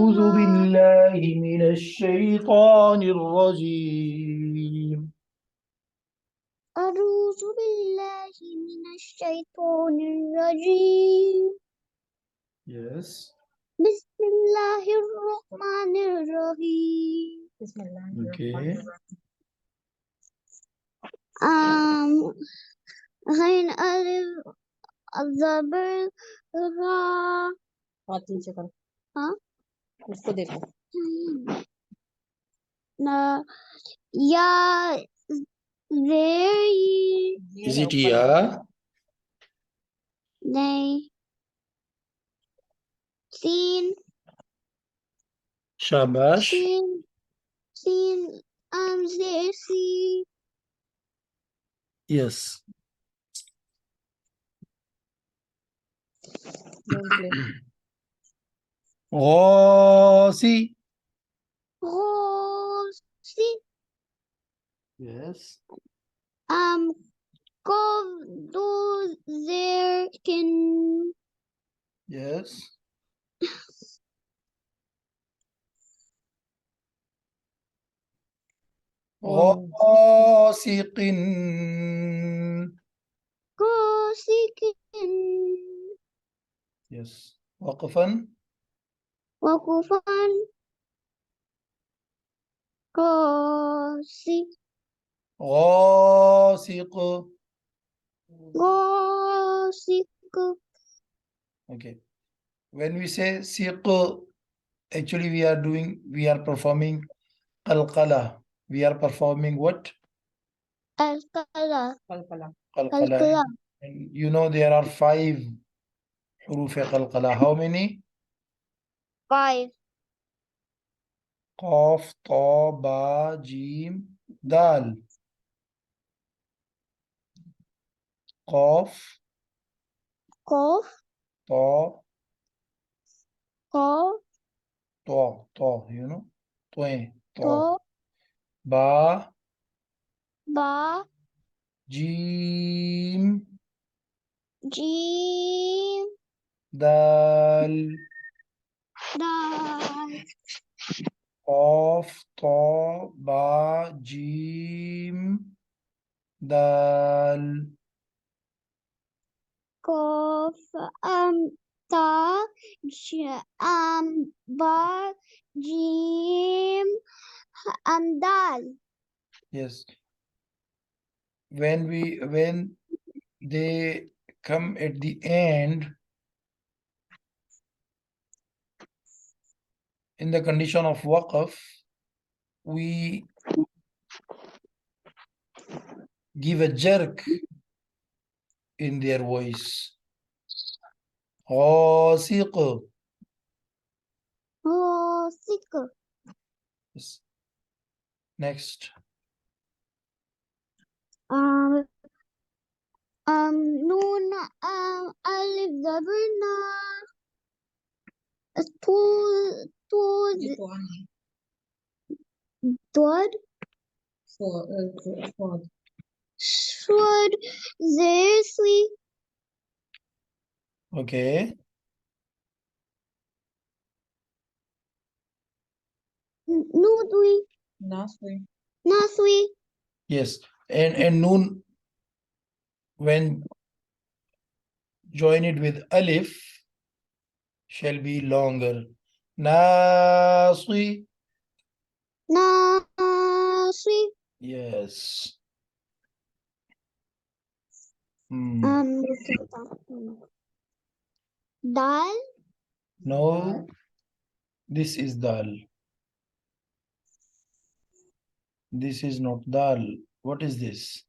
أعوذ بالله من الشيطان الرجيم. أعوذ بالله من الشيطان الرجيم. Yes. بسم الله الرحمن الرحيم. Okay. غين ألف الزبر را हाथ नीचे करो हाँ उसको देखो ना या there Is it ya? नहीं sin Shabash. sin there see Yes. Ghosi. see Yes. Go do there can Yes. غاسق. go seeking Yes. وقفا. وقفان go seek غاسق. go seek Okay. When we say siq, actually we are performing qalqala. We are performing what? القلم कलकला Qalqala. القلم And you know there are 5 huroof qalqala. How many? 5 Qaf, ta, ba, jim, dal. Qaf, قاف ta, قاف you know? Twain, ta. تو Ba, با jim, جيم dal. دال Qaf, ta, ba, jim, dal. قاف تا با جيم دال Yes. When they come at the end in the condition of waqf, we give a jerk in their voice. غاسق. غاسق Yes. Next. نون ألف زبر نا طول ये कौन है ضاد कौन شود زيسوي Okay. نودوي NASVI ناسوي Yes. And noon, when joined with alif, shall be longer. Naswi. ناصي Yes. دال No, this is dal. This is not dal. What is this?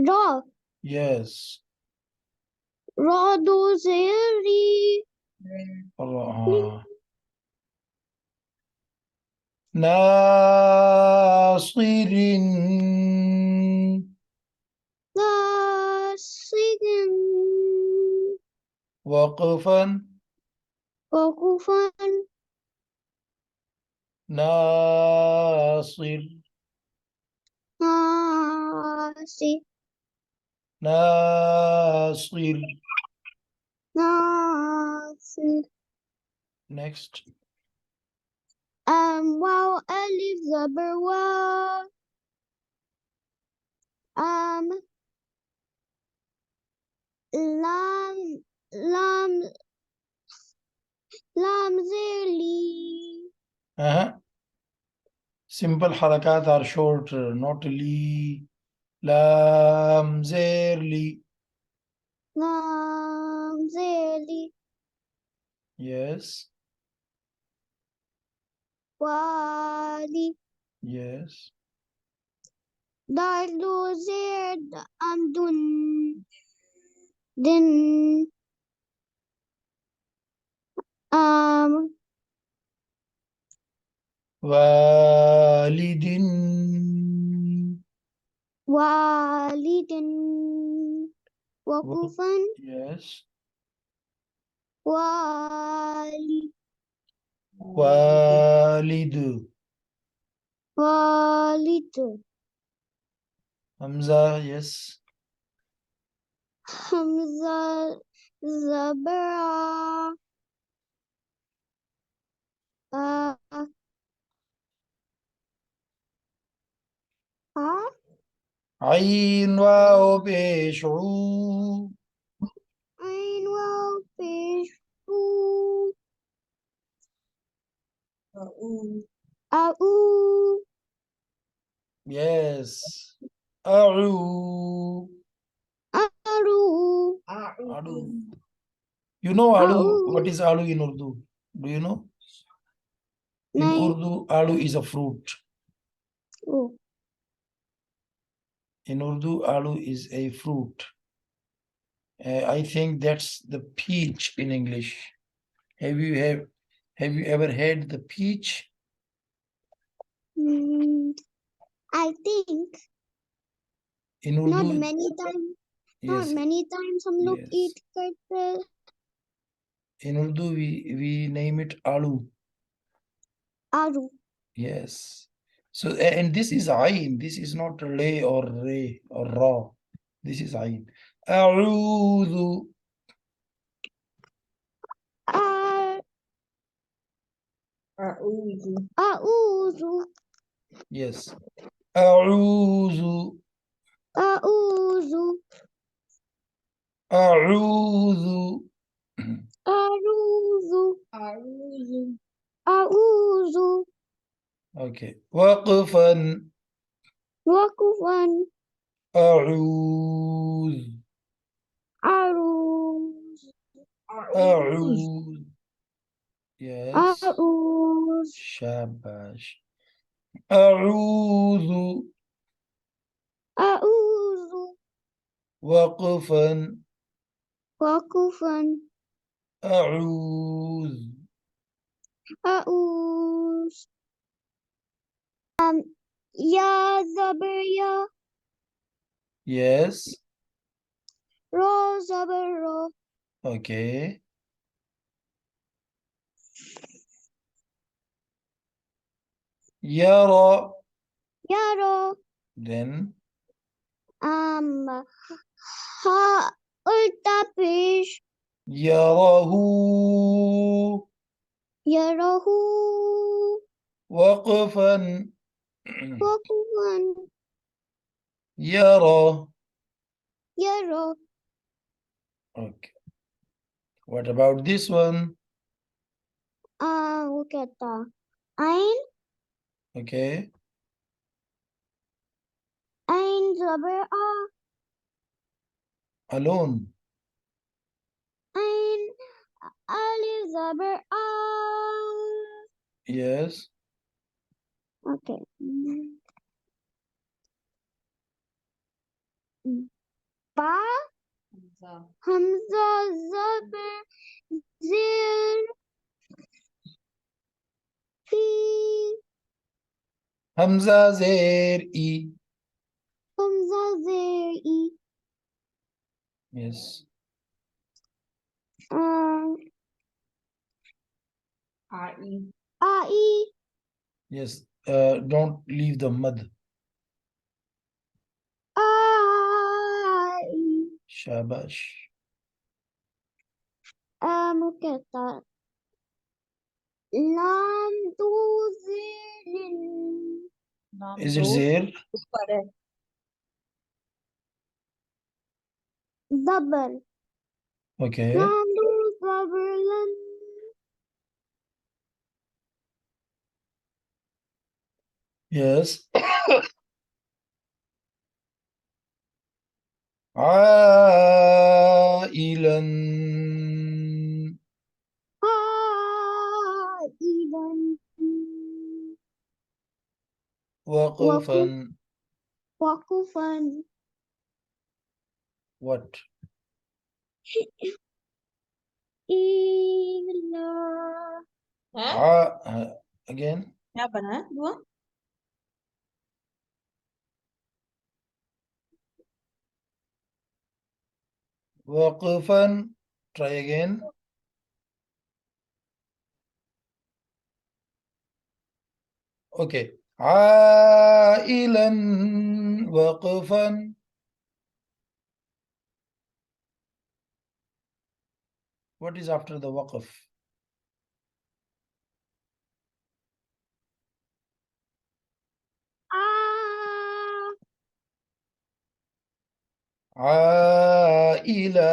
را Yes. را دو زيري ناصر. ناصي وقفا. وقفا ناصر. ناصي ناصر. ناصي Next. Wow, alif zabar wa. Lam lam lam zeli. Simple harakat are short, not li. Lam, zer, li. Lam zeli. Yes. Wali. Yes. Dardu zir dun. Din. Walidin. Walidin. Wakufan. Yes. Wali. Walid. Walid. Hamza. Yes. Hamza Zabra. Uh, huh? Ain, waw, pesh, u. Ain Waw Pesh Au. Yes. A'u. Aru. Adu. You know Alu? What Au. is Alu in Urdu? Do you know? In Nine. Urdu, Alu is a fruit. Oh. In Urdu, Alu is a fruit. I think that's the peach in English. Have you ever had the peach? I think In not Urdu, many times. Not yes, many times हम लोग yes. eat करते हैं. In Urdu, we name it Alu. Aru. Yes. So, and this is Ain. This is not Re or Re or Ra. This is Ain. A'udhu. A- Auzu. Yes. A'udhu. Auzu. A'udhu. Aruzu. Auzu. Okay. Waqfan. Wakufan. A'udhu. Aruz. A'udhu. Yes. Aruz. Shabash. A'udhu. Auzu. Waqfan. Wakufan. A'udhu. Auz. Ya zabar ya. Yes. Ro zabar ro. Okay. Yara. Yaro. Then Ha ulta pesh. yarahu. Yarahu. Waqfan. Wakufan. Yara. Yaro. Okay. What about this one? Look at that. Ein. Okay. Ein zabar a. Alone. Ein alif zabar a. Yes. Okay. Ba. Hamza zabar zir. Fi. Hamza Zair E. Hamza zir i. Yes. A i. Yes. Don't leave the mud. A i. Shabash. Look at that. Lam to zilin. नाम Is it दो there? ऊपर है Zabar. Okay. Lam to zabarlan. Yes. عائلا Ilan. وقفا Wakufan. what? Ila. है Again. क्या बना है दुआ وقفا. Try again. Okay. عائلا وقفا. What is after the waqf? Ah. عائلا